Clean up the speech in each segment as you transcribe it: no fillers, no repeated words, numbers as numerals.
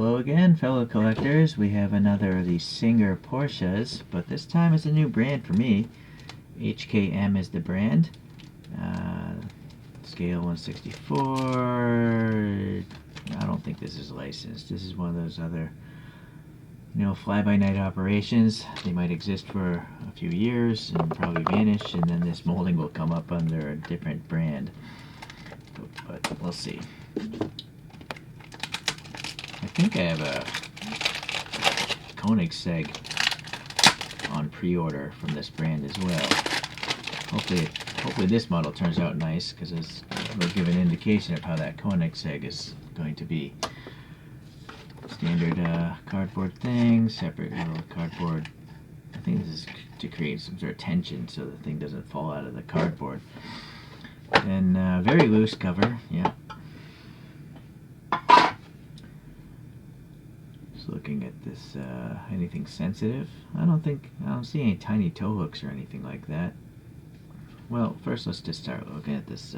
Hello again, fellow collectors. We have another of these Singer Porsches, but this time it's a new brand for me. HKM is the brand. Scale 164. I don't think this is licensed. This is one of those other, fly-by-night operations. They might exist for a few years and probably vanish, and then this molding will come up under a different brand. But we'll see. I think I have a Koenigsegg on pre-order from this brand as well. Hopefully this model turns out nice, because it'll give an indication of how that Koenigsegg is going to be. Standard cardboard thing, separate little cardboard. I think this is to create some sort of tension so the thing doesn't fall out of the cardboard. And very loose cover, yeah. Just looking at this, anything sensitive? I don't see any tiny toe hooks or anything like that. Well, first let's just start looking at this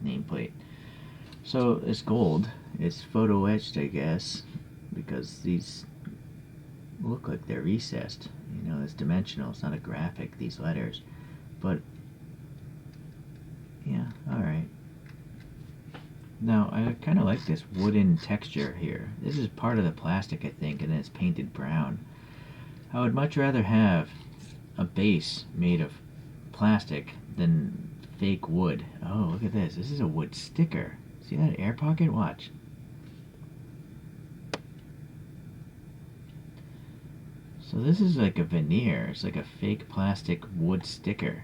nameplate. So it's gold. It's photo etched, I guess, because these look like they're recessed. It's dimensional. It's not a graphic, these letters. But yeah, alright. Now, I kind of like this wooden texture here. This is part of the plastic, I think, and then it's painted brown. I would much rather have a base made of plastic than fake wood. Oh, look at this. This is a wood sticker. See that air pocket? Watch. So this is like a veneer. It's like a fake plastic wood sticker.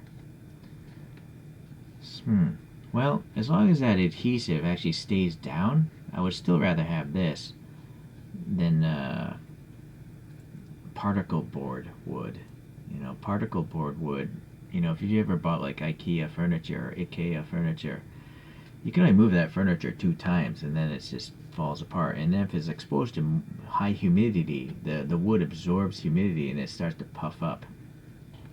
Well, as long as that adhesive actually stays down, I would still rather have this than particle board wood. Particle board wood. If you ever bought like IKEA furniture or IKEA furniture, you can only move that furniture 2 times and then it just falls apart. And then if it's exposed to high humidity, the wood absorbs humidity and it starts to puff up.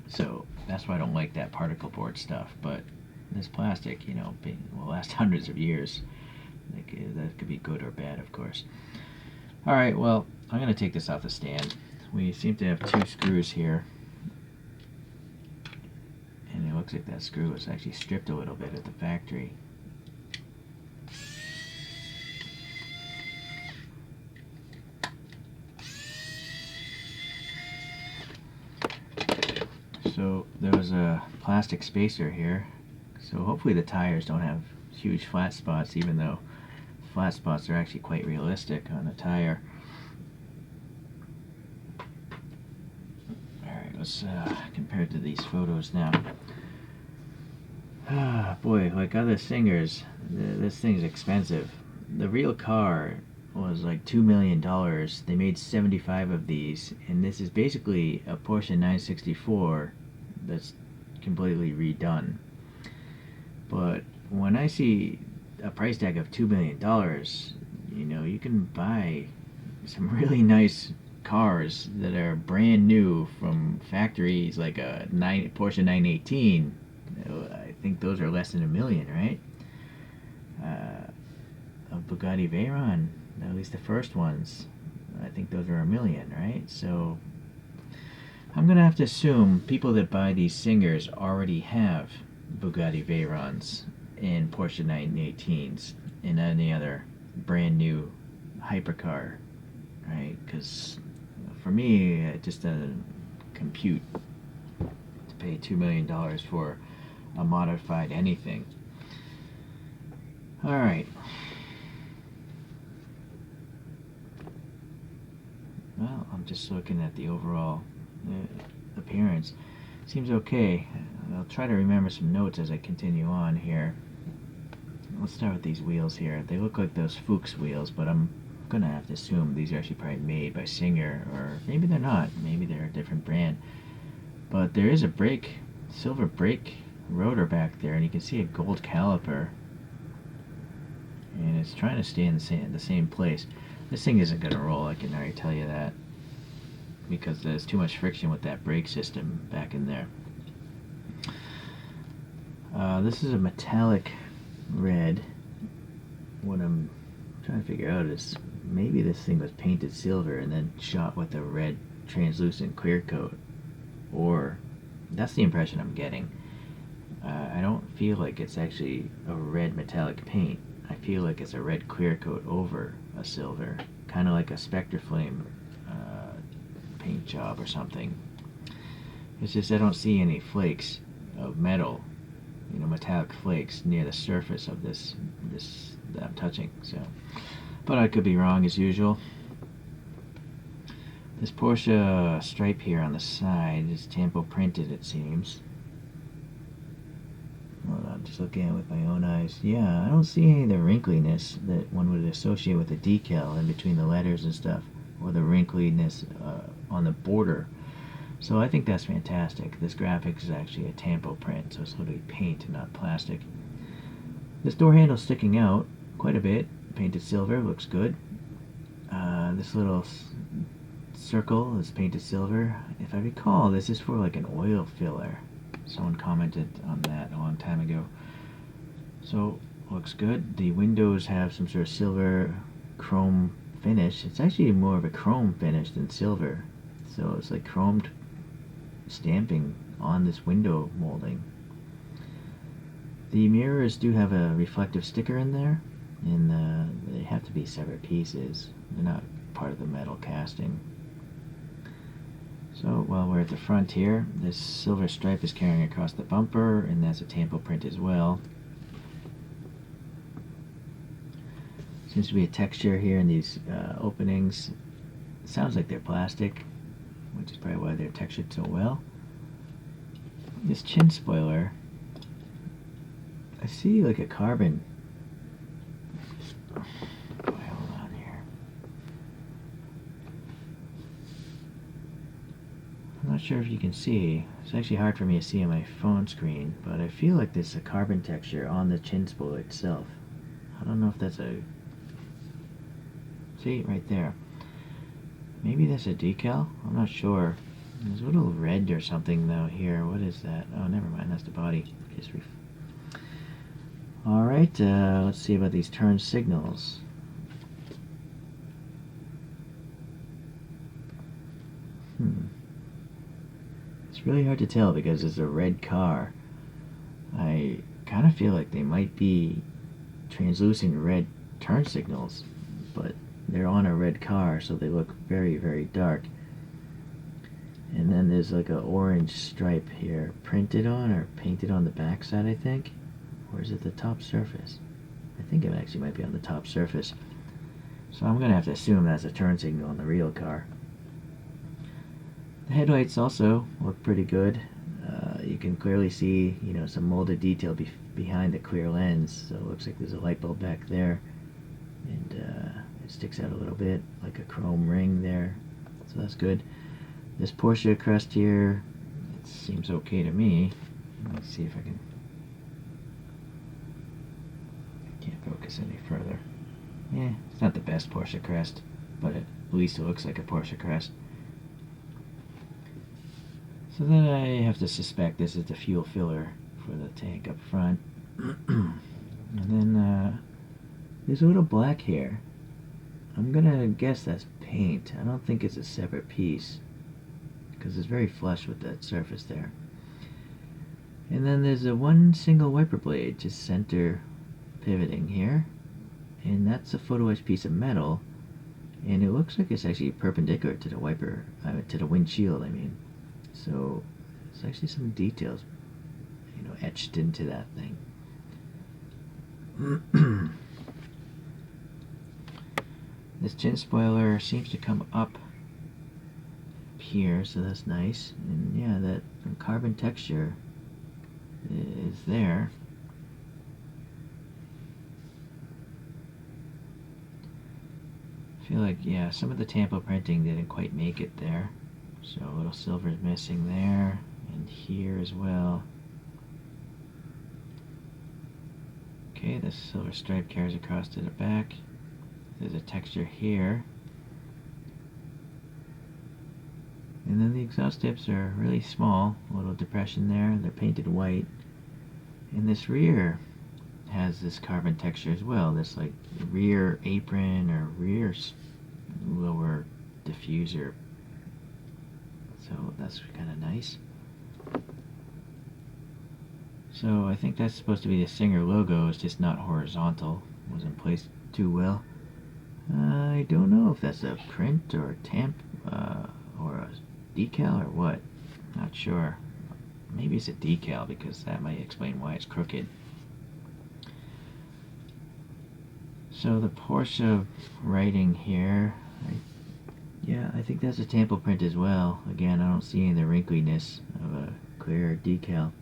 So that's why I don't like that particle board stuff. But this plastic, will last hundreds of years. That could be good or bad, of course. Alright, well, I'm going to take this off the stand. We seem to have 2 screws here. And it looks like that screw was actually stripped a little bit at the factory. So there was a plastic spacer here. So hopefully the tires don't have huge flat spots, even though flat spots are actually quite realistic on a tire. Alright, let's compare it to these photos now. Boy, like other Singers, this thing's expensive. The real car was like $2 million. They made 75 of these, and this is basically a Porsche 964 that's completely redone. But when I see a price tag of $2 million, you can buy some really nice cars that are brand new from factories, like a Porsche 918. I think those are less than $1 million, right? A Bugatti Veyron, at least the first ones, I think those are $1 million, right? So I'm gonna have to assume people that buy these Singers already have Bugatti Veyrons and Porsche 918s and any other brand new hypercar, right? Because for me, it just doesn't compute to pay $2 million for a modified anything. Alright. Well, I'm just looking at the overall appearance. Seems okay. I'll try to remember some notes as I continue on here. Let's start with these wheels here. They look like those Fuchs wheels, but I'm gonna have to assume these are actually probably made by Singer, or maybe they're not. Maybe they're a different brand. But there is a silver brake rotor back there, and you can see a gold caliper, and it's trying to stay in the same place. This thing isn't gonna roll, I can already tell you that, because there's too much friction with that brake system back in there. This is a metallic red. What I'm trying to figure out is maybe this thing was painted silver and then shot with a red translucent clear coat. Or that's the impression I'm getting. I don't feel like it's actually a red metallic paint. I feel like it's a red clear coat over a silver, kind of like a Spectre Flame paint job or something. It's just I don't see any flakes of metal, metallic flakes near the surface of this that I'm touching. So, but I could be wrong as usual. This Porsche stripe here on the side is tampo printed, it seems. Hold on, just looking at it with my own eyes. Yeah, I don't see any of the wrinkliness that one would associate with the decal in between the letters and stuff, or the wrinkliness on the border. So I think that's fantastic. This graphic is actually a tampo print, so it's literally paint and not plastic. This door handle sticking out quite a bit, painted silver, looks good. This little circle is painted silver. If I recall, this is for like an oil filler. Someone commented on that a long time ago. So, looks good. The windows have some sort of silver chrome finish. It's actually more of a chrome finish than silver. So it's like chromed stamping on this window molding. The mirrors do have a reflective sticker in there, and they have to be separate pieces. They're not part of the metal casting. So while we're at the front here, this silver stripe is carrying across the bumper, and that's a tampo print as well. Seems to be a texture here in these openings. It sounds like they're plastic, which is probably why they're textured so well. This chin spoiler, I see like a carbon. Hold on here. I'm not sure if you can see. It's actually hard for me to see on my phone screen, but I feel like there's a carbon texture on the chin spoiler itself. I don't know if that's a... See, right there. Maybe that's a decal? I'm not sure. There's a little red or something though here. What is that? Oh, never mind. That's the body. Alright, let's see about these turn signals. It's really hard to tell because it's a red car. I kind of feel like they might be translucent red turn signals, but they're on a red car, so they look very, very dark. And then there's like an orange stripe here printed on or painted on the back side, I think. Or is it the top surface? I think it actually might be on the top surface. So I'm going to have to assume that's a turn signal on the real car. The headlights also look pretty good. You can clearly see, some molded detail behind the clear lens. So it looks like there's a light bulb back there. And it sticks out a little bit, like a chrome ring there. So that's good. This Porsche crest here, it seems okay to me. Let's see if I can't focus any further. Yeah, it's not the best Porsche crest, but at least it looks like a Porsche crest. So then I have to suspect this is the fuel filler for the tank up front. And then there's a little black here. I'm gonna guess that's paint. I don't think it's a separate piece, because it's very flush with that surface there. And then there's a one single wiper blade just center pivoting here, and that's a photo etched piece of metal, and it looks like it's actually perpendicular to the wiper, to the windshield, I mean. So there's actually some details, etched into that thing. This chin spoiler seems to come up here, so that's nice. And yeah, that carbon texture is there. I feel like, yeah, some of the tampo printing didn't quite make it there. So a little silver is missing there, and here as well. Okay, this silver stripe carries across to the back. There's a texture here. And then the exhaust tips are really small, a little depression there. They're painted white. And this rear has this carbon texture as well, this like rear apron or rear lower diffuser. So that's kind of nice. So I think that's supposed to be the Singer logo. It's just not horizontal. Wasn't placed too well. I don't know if that's a print or a tamp or a decal or what. Not sure. Maybe it's a decal because that might explain why it's crooked. So the Porsche writing here, yeah, I think that's a tampo print as well. Again, I don't see any of the wrinkliness of a clear decal.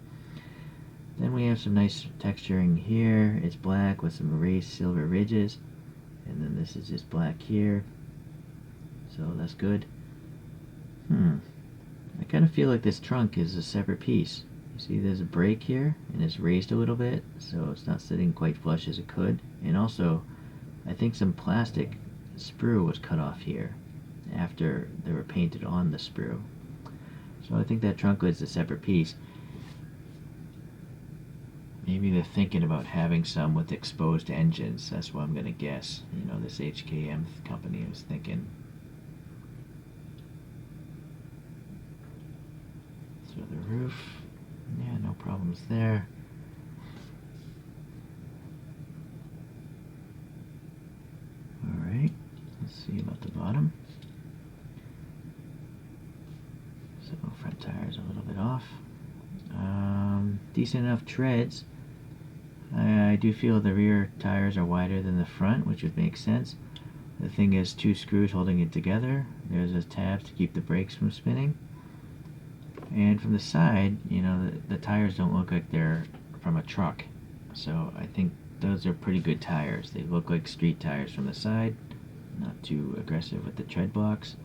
Then we have some nice texturing here. It's black with some erased silver ridges. And then this is just black here. So that's good. I kind of feel like this trunk is a separate piece. You see there's a break here, and it's raised a little bit, so it's not sitting quite flush as it could. And also, I think some plastic sprue was cut off here after they were painted on the sprue. So I think that trunk is a separate piece. Maybe they're thinking about having some with exposed engines. That's what I'm going to guess. You know, this HKM company was thinking. So the roof, yeah, no problems there. Alright, let's see about the bottom. So front tire's a little bit off. Decent enough treads. I do feel the rear tires are wider than the front, which would make sense. The thing is, two screws holding it together. There's a tab to keep the brakes from spinning. And from the side, you know, the tires don't look like they're from a truck. So I think those are pretty good tires. They look like street tires from the side. Not too aggressive with the tread blocks.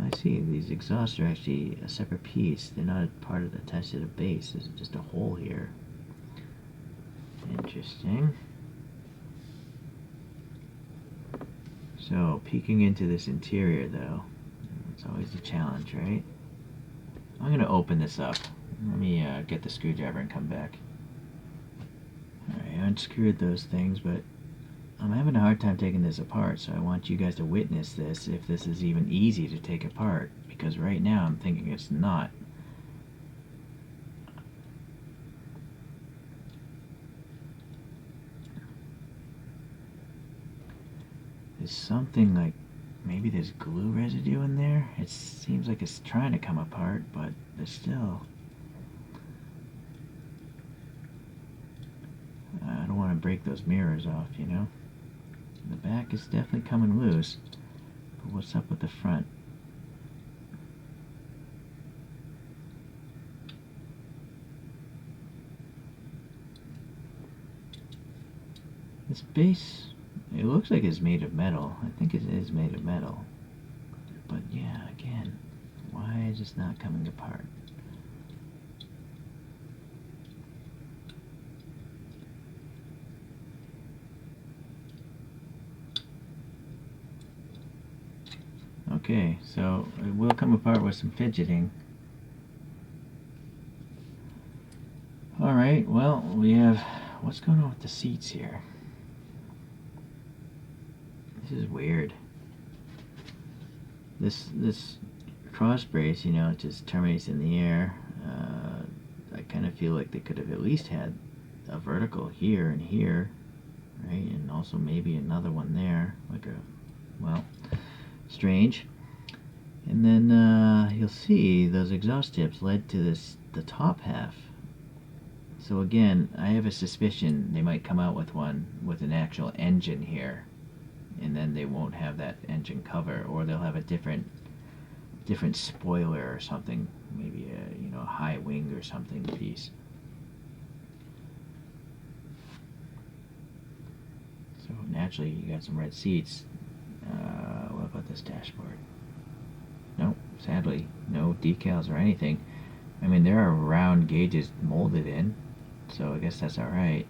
I see, these exhausts are actually a separate piece. They're not a part of the attached to the base. There's just a hole here. Interesting. So, peeking into this interior, though, it's always a challenge, right? I'm going to open this up. Let me get the screwdriver and come back. Alright, I unscrewed those things, but I'm having a hard time taking this apart, so I want you guys to witness this, if this is even easy to take apart, because right now I'm thinking it's not. There's something like, maybe there's glue residue in there. It seems like it's trying to come apart, but there's still... I don't want to break those mirrors off, you know? The back is definitely coming loose, but what's up with the front? This base, it looks like it's made of metal. I think it is made of metal. But yeah, again, why is this not coming apart? Okay, so it will come apart with some fidgeting. Alright, well, we have... What's going on with the seats here? This is weird. This cross brace, you know, it just terminates in the air. I kind of feel like they could have at least had a vertical here and here, right? And also maybe another one there, like a... well... strange. And then you'll see those exhaust tips led to the top half. So again, I have a suspicion they might come out with one with an actual engine here, and then they won't have that engine cover, or they'll have a different spoiler or something, maybe a high wing or something piece. So naturally, you got some red seats. What about this dashboard? Nope, sadly, no decals or anything. I mean, there are round gauges molded in, so I guess that's alright.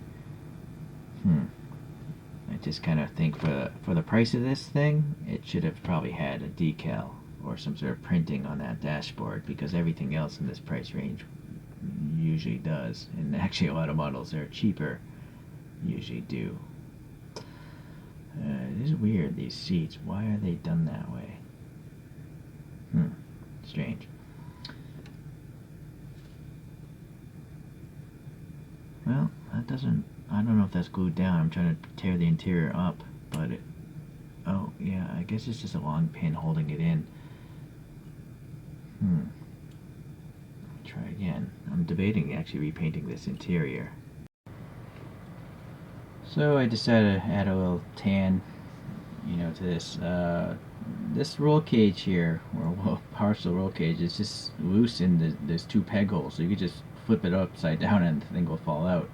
I just kind of think for the price of this thing, it should have probably had a decal or some sort of printing on that dashboard, because everything else in this price range, usually does, and actually a lot of models that are cheaper usually do. It is weird, these seats. Why are they done that way? Strange. Well, that doesn't... I don't know if that's glued down. I'm trying to tear the interior up, but it... Oh, yeah, I guess it's just a long pin holding it in. Try again. I'm debating actually repainting this interior. So I decided to add a little tan, to this. This roll cage here, or partial roll cage, is just loose in there's two peg holes, so you could just flip it upside down and the thing will fall out.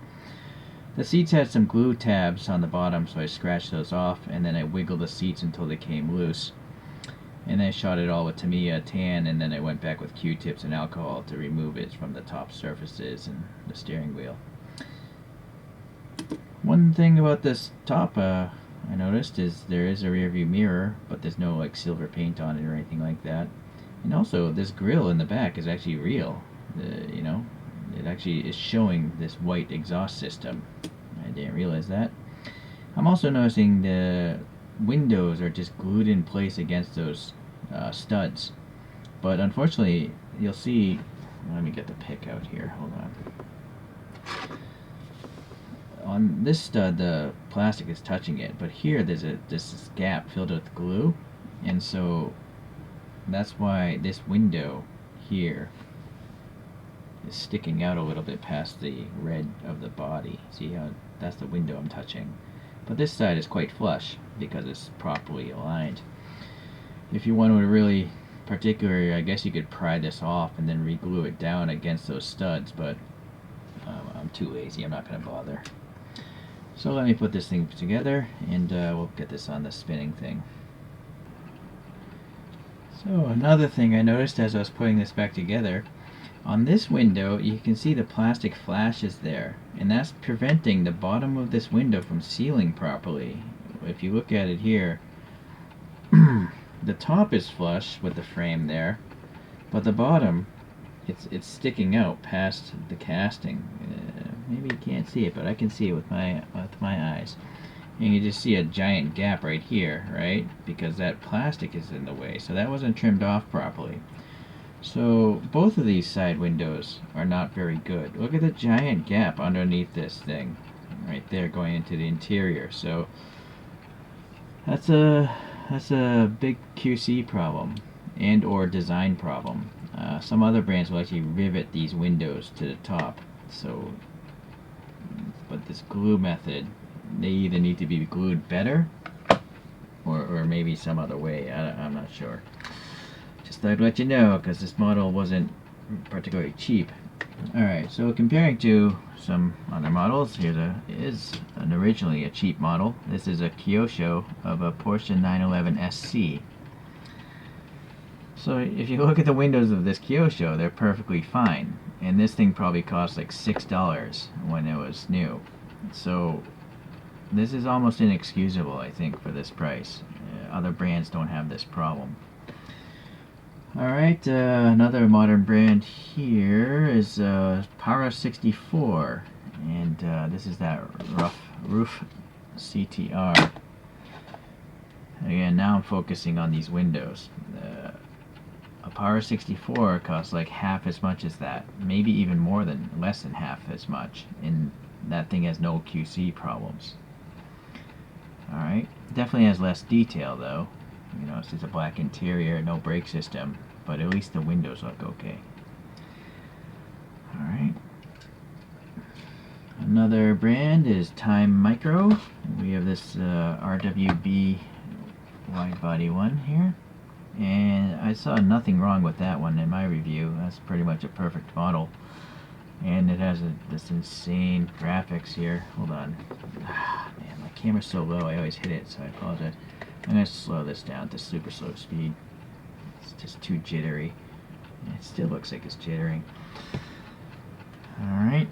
The seats had some glue tabs on the bottom, so I scratched those off, and then I wiggled the seats until they came loose. And I shot it all with Tamiya tan, and then I went back with Q-tips and alcohol to remove it from the top surfaces and the steering wheel. One thing about this top I noticed is there is a rear view mirror, but there's no like silver paint on it or anything like that. And also this grille in the back is actually real. It actually is showing this white exhaust system. I didn't realize that. I'm also noticing the windows are just glued in place against those studs. But unfortunately, you'll see... Let me get the pick out here. Hold on. On this stud, the plastic is touching it, but here there's this gap filled with glue, and so that's why this window here is sticking out a little bit past the red of the body. See how that's the window I'm touching. But this side is quite flush because it's properly aligned. If you wanted to really particular, I guess you could pry this off and then re-glue it down against those studs, but I'm too lazy. I'm not going to bother. So let me put this thing together, and we'll get this on the spinning thing. So another thing I noticed as I was putting this back together, on this window you can see the plastic flashes there, and that's preventing the bottom of this window from sealing properly. If you look at it here, the top is flush with the frame there, but the bottom, it's sticking out past the casting. Maybe you can't see it, but I can see it with my eyes. And you just see a giant gap right here, right? Because that plastic is in the way, so that wasn't trimmed off properly. So both of these side windows are not very good. Look at the giant gap underneath this thing, right there, going into the interior. So that's a big QC problem and or design problem. Some other brands will actually rivet these windows to the top. So, but this glue method, they either need to be glued better or maybe some other way. I'm not sure. Just thought I'd let you know because this model wasn't particularly cheap. Alright, so comparing to some other models, here is originally a cheap model. This is a Kyosho of a Porsche 911 SC. So if you look at the windows of this Kyosho, they're perfectly fine. And this thing probably cost like $6 when it was new. So this is almost inexcusable, I think, for this price. Other brands don't have this problem. Alright, another modern brand here is Para 64, and this is that roof CTR. Again, now I'm focusing on these windows. A Para 64 costs like half as much as that, maybe even less than half as much, and that thing has no QC problems. Alright, definitely has less detail though. It's just a black interior, no brake system, but at least the windows look okay. Alright. Another brand is Time Micro. We have this RWB wide body one here. And I saw nothing wrong with that one in my review. That's pretty much a perfect model. And it has this insane graphics here. Hold on. Man, my camera's so low, I always hit it, so I apologize. I'm going to slow this down to super slow speed. It's just too jittery. It still looks like it's jittering. Alright.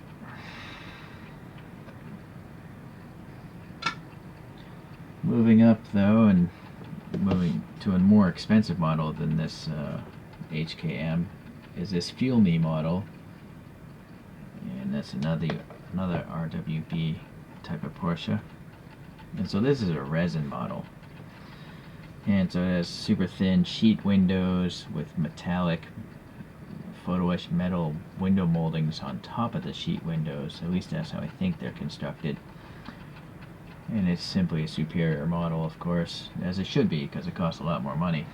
Moving up though, and moving to a more expensive model than this HKM, is this Fuel Me model. that's another RWB type of Porsche. And so this is a resin model. And so it has super thin sheet windows with metallic photo etched metal window moldings on top of the sheet windows. At least that's how I think they're constructed. And it's simply a superior model, of course, as it should be, because it costs a lot more money.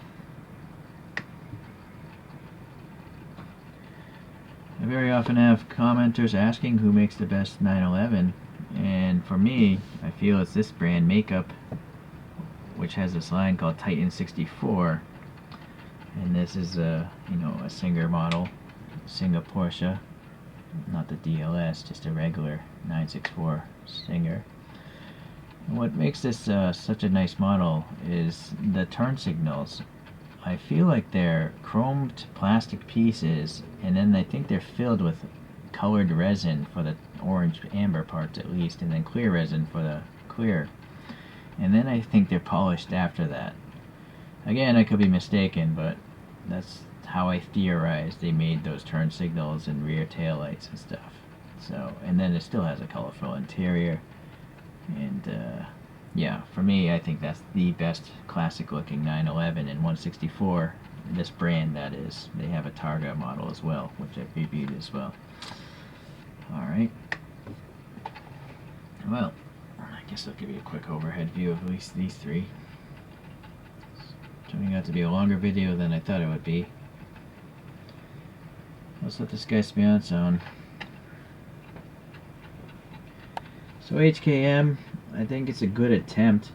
I very often have commenters asking who makes the best 911, and for me, I feel it's this brand Makeup, which has this line called Titan 64, and this is a a Singer model, Singer Porsche, not the DLS, just a regular 964 Singer. And what makes this such a nice model is the turn signals. I feel like they're chromed plastic pieces, and then I think they're filled with colored resin for the orange amber parts at least, and then clear resin for the clear. And then I think they're polished after that. Again, I could be mistaken, but that's how I theorize they made those turn signals and rear tail lights and stuff. So, and then it still has a colorful interior, and yeah, for me, I think that's the best classic looking 911 and 164. This brand, that is. They have a Targa model as well, which I've reviewed as well. Alright. Well, I guess I'll give you a quick overhead view of at least these three. It's turning out to be a longer video than I thought it would be. Let's let this guy spin on its own. So HKM, I think it's a good attempt,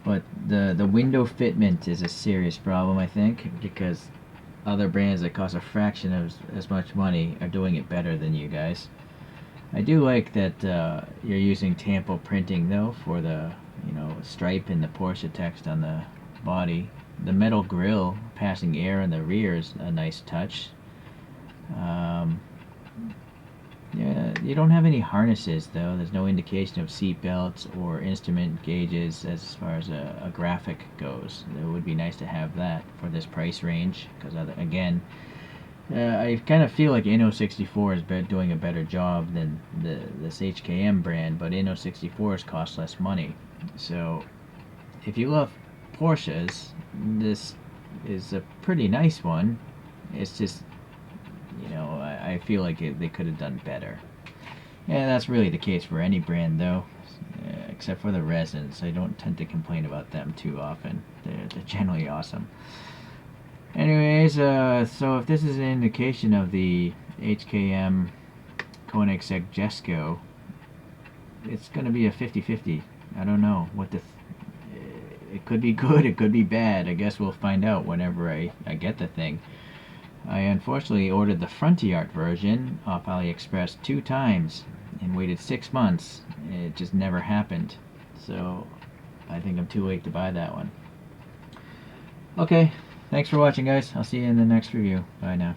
but the window fitment is a serious problem, I think, because other brands that cost a fraction of as much money are doing it better than you guys. I do like that you're using tampo printing though for the stripe and the Porsche text on the body. The metal grille passing air in the rear is a nice touch. Yeah, you don't have any harnesses though. There's no indication of seat belts or instrument gauges as far as a graphic goes. It would be nice to have that for this price range, because again, I kind of feel like Inno64 is doing a better job than this HKM brand, but Inno64s cost less money. So if you love Porsches, this is a pretty nice one. It's just, I feel like they could have done better. Yeah, that's really the case for any brand though, except for the resins. I don't tend to complain about them too often. They're generally awesome. Anyways, so if this is an indication of the HKM Koenigsegg Jesko, it's going to be a 50-50. I don't know what it could be good, it could be bad. I guess we'll find out whenever I get the thing. I unfortunately ordered the Frontier Art version off AliExpress 2 times and waited 6 months. It just never happened. So I think I'm too late to buy that one. Okay, thanks for watching guys. I'll see you in the next review. Bye now.